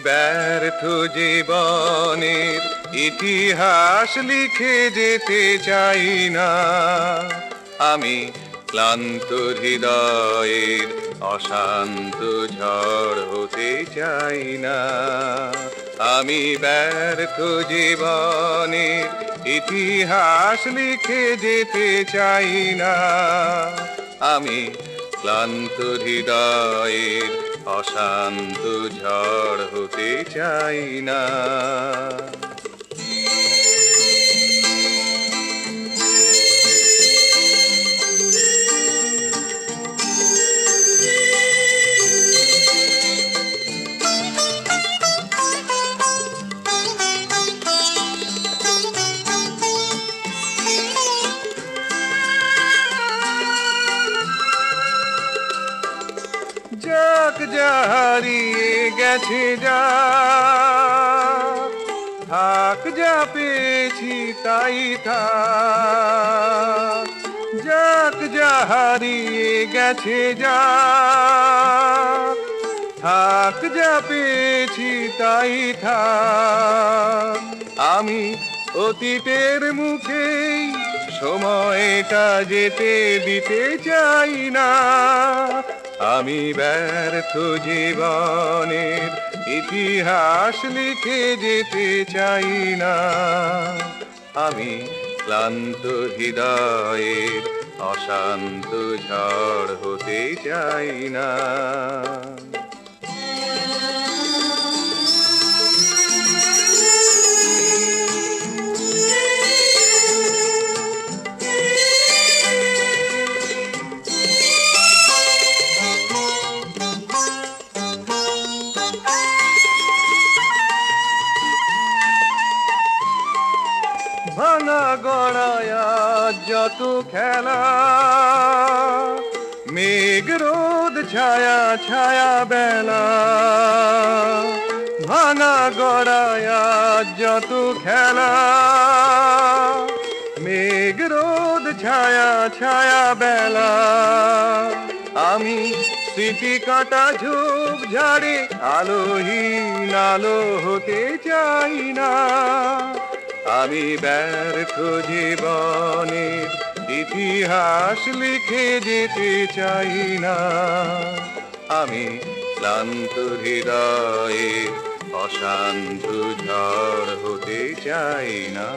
ব্যর্থ জীবনের ইতিহাস লিখে যেতে চাই না। আমি ক্লান্ত হৃদয়ের অশান্ত ঝড় হতে চাই না। আমি ব্যর্থ জীবনের ইতিহাস লিখে যেতে চাই না। আমি ক্লান্ত হৃদয়ের অশান্ত ঝড় হতে চাই না। যাক যা হারিয়ে গেছে যা, থাক যা পেয়েছি তাই থাক। যাক যা হারিয়ে গেছে যা, থাক যা পেয়েছি তাই থাক। আমি অতীতের মুখেই সময়টা যেতে দিতে চাই না। আমি ব্যর্থ জীবনের ইতিহাস লিখে যেতে চাই না। আমি ক্লান্ত হৃদয়ের অশান্ত ঝড় হতে চাই না। ভাঙা গড়ায় যত খেলা, মেঘ রোদ ছায়া ছায়া বেলা। ভাঙা গড়ায় যত খেলা, মেঘ রোদ ছায়া ছায়া বেলা। আমি স্মৃতি কাটা ঝোপ ঝাড়ে আলোহীন আলো হতে চাই না। আমি ব্যর্থ জীবনের ইতিহাস লিখে যেতে চাই না। আমি ক্লান্ত হৃদয়ে অশান্ত ঝড় হতে চাই না।